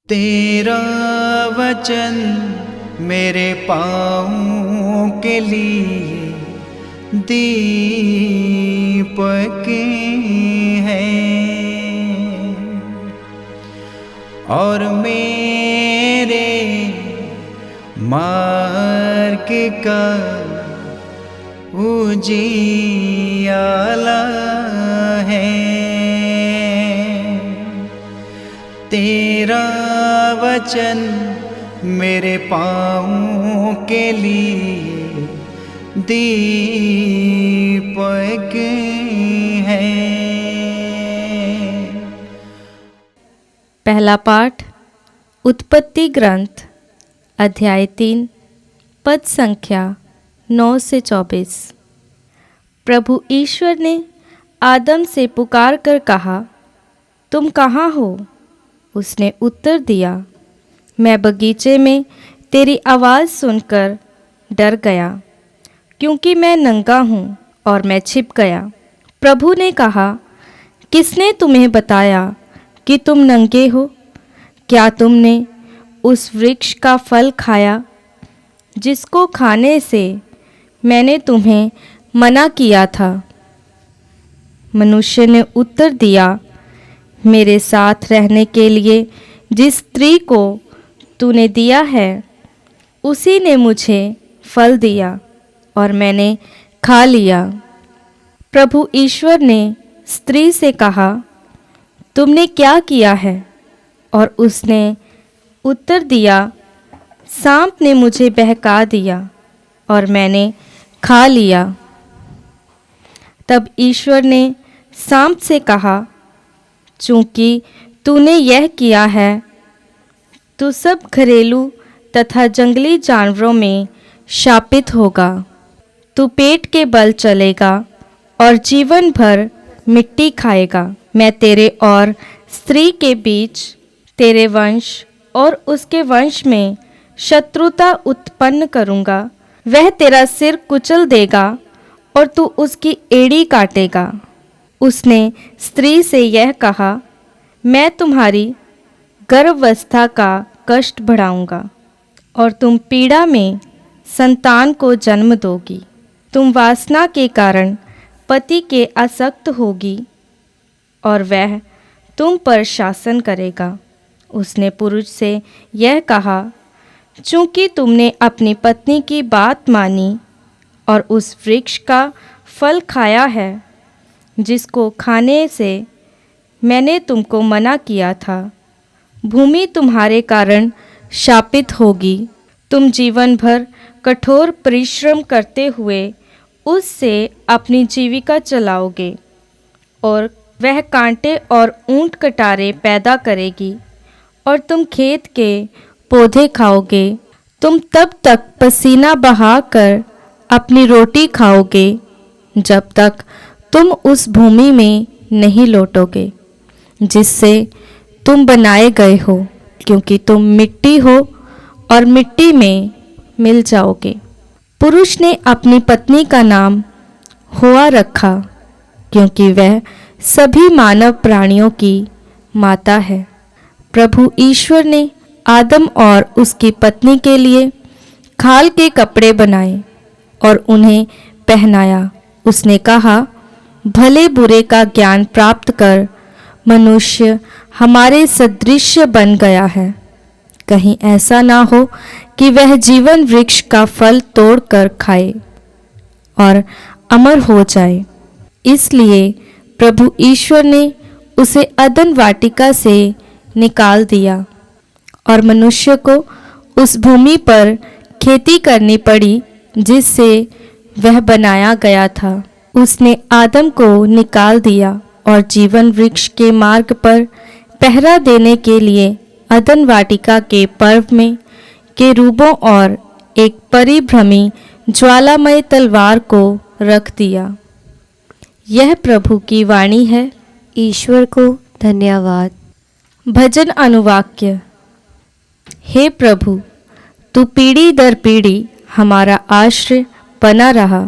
तेरा वचन मेरे पाँवों के लिए दीपक है और मेरे मार्ग का उजियाला है। तेरा वचन मेरे पाँवों के लिए दीपक है। पहला पाठ उत्पत्ति ग्रंथ अध्याय 3 पद संख्या 9 से 24। प्रभु ईश्वर ने आदम से पुकार कर कहा, तुम कहाँ हो? उसने उत्तर दिया, मैं बगीचे में तेरी आवाज़ सुनकर डर गया, क्योंकि मैं नंगा हूँ और मैं छिप गया। प्रभु ने कहा, किसने तुम्हें बताया कि तुम नंगे हो? क्या तुमने उस वृक्ष का फल खाया जिसको खाने से मैंने तुम्हें मना किया था? मनुष्य ने उत्तर दिया, मेरे साथ रहने के लिए जिस स्त्री को तूने दिया है उसी ने मुझे फल दिया और मैंने खा लिया। प्रभु ईश्वर ने स्त्री से कहा, तुमने क्या किया है? और उसने उत्तर दिया, सांप ने मुझे बहका दिया और मैंने खा लिया। तब ईश्वर ने सांप से कहा, चूंकि तूने यह किया है, तू सब घरेलू तथा जंगली जानवरों में शापित होगा। तू पेट के बल चलेगा और जीवन भर मिट्टी खाएगा। मैं तेरे और स्त्री के बीच, तेरे वंश और उसके वंश में शत्रुता उत्पन्न करूँगा। वह तेरा सिर कुचल देगा और तू उसकी एड़ी काटेगा। उसने स्त्री से यह कहा, मैं तुम्हारी गर्भावस्था का कष्ट बढ़ाऊंगा और तुम पीड़ा में संतान को जन्म दोगी। तुम वासना के कारण पति के आसक्त होगी और वह तुम पर शासन करेगा। उसने पुरुष से यह कहा, चूंकि तुमने अपनी पत्नी की बात मानी और उस वृक्ष का फल खाया है जिसको खाने से मैंने तुमको मना किया था, भूमि तुम्हारे कारण शापित होगी। तुम जीवन भर कठोर परिश्रम करते हुए उससे अपनी जीविका चलाओगे और वह कांटे और ऊंट कटारे पैदा करेगी और तुम खेत के पौधे खाओगे। तुम तब तक पसीना बहाकर अपनी रोटी खाओगे जब तक तुम उस भूमि में नहीं लौटोगे जिससे तुम बनाए गए हो, क्योंकि तुम मिट्टी हो और मिट्टी में मिल जाओगे। पुरुष ने अपनी पत्नी का नाम हुआ रखा, क्योंकि वह सभी मानव प्राणियों की माता है। प्रभु ईश्वर ने आदम और उसकी पत्नी के लिए खाल के कपड़े बनाए और उन्हें पहनाया। उसने कहा, भले बुरे का ज्ञान प्राप्त कर मनुष्य हमारे सदृश बन गया है। कहीं ऐसा ना हो कि वह जीवन वृक्ष का फल तोड़कर खाए और अमर हो जाए। इसलिए प्रभु ईश्वर ने उसे अदन वाटिका से निकाल दिया और मनुष्य को उस भूमि पर खेती करनी पड़ी जिससे वह बनाया गया था। उसने आदम को निकाल दिया और जीवन वृक्ष के मार्ग पर पहरा देने के लिए अदन वाटिका के पर्व में केरूबों और एक परिभ्रमी ज्वालामय तलवार को रख दिया। यह प्रभु की वाणी है। ईश्वर को धन्यवाद। भजन अनुवाक्य। हे प्रभु, तू पीढ़ी दर पीढ़ी हमारा आश्रय बना रहा।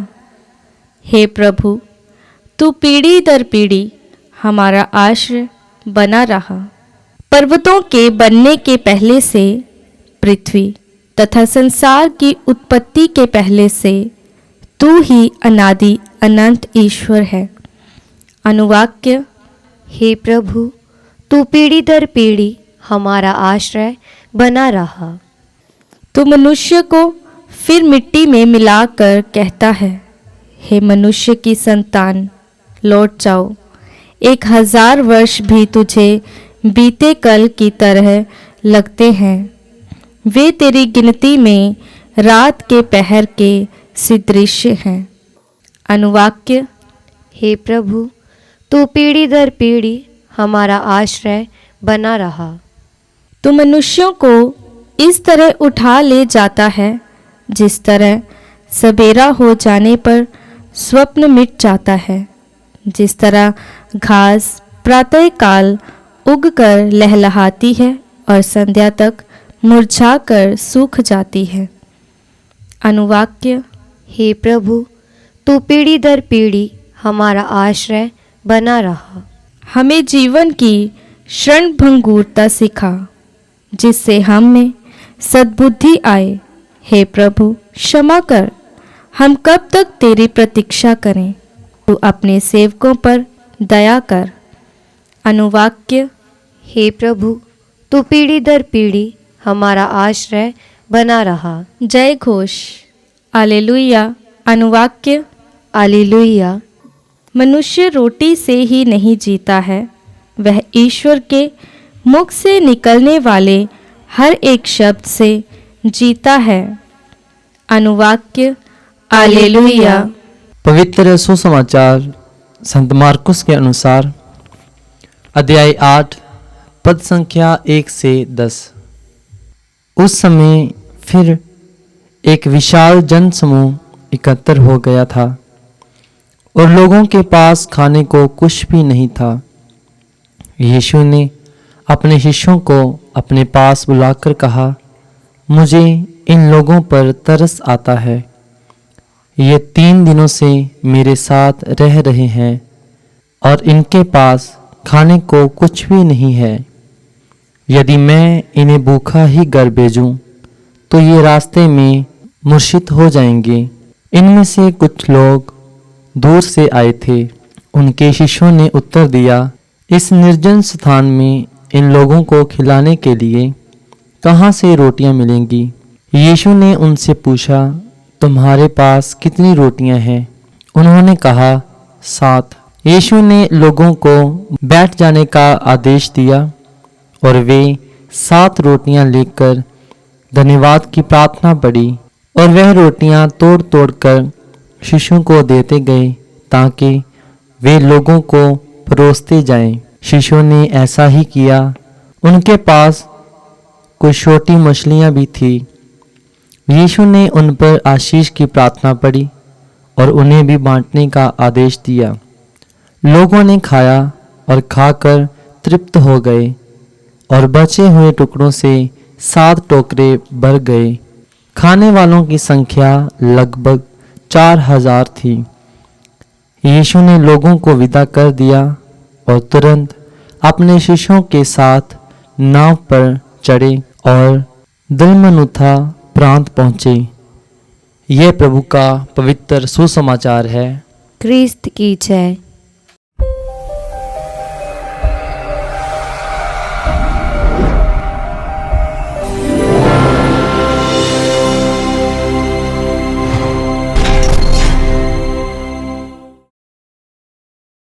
हे प्रभु, तू पीढ़ी दर पीढ़ी हमारा आश्रय बना रहा। पर्वतों के बनने के पहले से, पृथ्वी तथा संसार की उत्पत्ति के पहले से तू ही अनादि अनंत ईश्वर है। अनुवाक्य। हे प्रभु, तू पीढ़ी दर पीढ़ी हमारा आश्रय बना रहा। तू मनुष्य को फिर मिट्टी में मिलाकर कहता है, हे मनुष्य की संतान, लौट जाओ। 1000 वर्ष भी तुझे बीते कल की तरह लगते हैं। वे तेरी गिनती में रात के पहर के सदृश्य हैं। अनुवाक्य। हे प्रभु, तू पीढ़ी दर पीढ़ी हमारा आश्रय बना रहा। तू मनुष्यों को इस तरह उठा ले जाता है जिस तरह सवेरा हो जाने पर स्वप्न मिट जाता है, जिस तरह घास प्रातःकाल उगकर लहलहाती है और संध्या तक मुरझाकर सूख जाती है। अनुवाक्य। हे प्रभु, तू पीढ़ी दर पीढ़ी हमारा आश्रय बना रहा। हमें जीवन की क्षणभंगुरता सिखा, जिससे हम में सद्बुद्धि आए। हे प्रभु, क्षमा कर। हम कब तक तेरी प्रतीक्षा करें? तू अपने सेवकों पर दया कर। अनुवाक्य। हे प्रभु, तू पीढ़ी दर पीढ़ी हमारा आश्रय बना रहा। जय घोष। हालेलुया। अनुवाक्य। हालेलुया। मनुष्य रोटी से ही नहीं जीता है, वह ईश्वर के मुख से निकलने वाले हर एक शब्द से जीता है। अनुवाक्य। हालेलुया। पवित्र सुसमाचार संत मार्कुस के अनुसार अध्याय 8 पद संख्या 1 से 10। उस समय फिर एक विशाल जन समूह एकत्र हो गया था और लोगों के पास खाने को कुछ भी नहीं था। यीशु ने अपने शिष्यों को अपने पास बुलाकर कहा, मुझे इन लोगों पर तरस आता है। ये 3 दिनों से मेरे साथ रह रहे हैं और इनके पास खाने को कुछ भी नहीं है। यदि मैं इन्हें भूखा ही घर भेजूं तो ये रास्ते में मूर्छित हो जाएंगे। इनमें से कुछ लोग दूर से आए थे। उनके शिष्यों ने उत्तर दिया, इस निर्जन स्थान में इन लोगों को खिलाने के लिए कहाँ से रोटियां मिलेंगी? यीशु ने उनसे पूछा, तुम्हारे पास कितनी रोटियां हैं? उन्होंने कहा, 7। यीशु ने लोगों को बैठ जाने का आदेश दिया और वे 7 रोटियां लेकर धन्यवाद की प्रार्थना पढ़ी और वह रोटियां तोड़ तोड़ कर शिष्यों को देते गए ताकि वे लोगों को परोसते जाएं। शिष्यों ने ऐसा ही किया। उनके पास कुछ छोटी मछलियां भी थी। यीशु ने उन पर आशीष की प्रार्थना पढ़ी और उन्हें भी बांटने का आदेश दिया। लोगों ने खाया और खाकर तृप्त हो गए और बचे हुए टुकड़ों से 7 टोकरे भर गए। खाने वालों की संख्या लगभग 4000 थी। यीशु ने लोगों को विदा कर दिया और तुरंत अपने शिष्यों के साथ नाव पर चढ़े और दलमनुथा प्रांत पहुँचे। यह प्रभु का पवित्र सुसमाचार है। क्रिस्त की जय।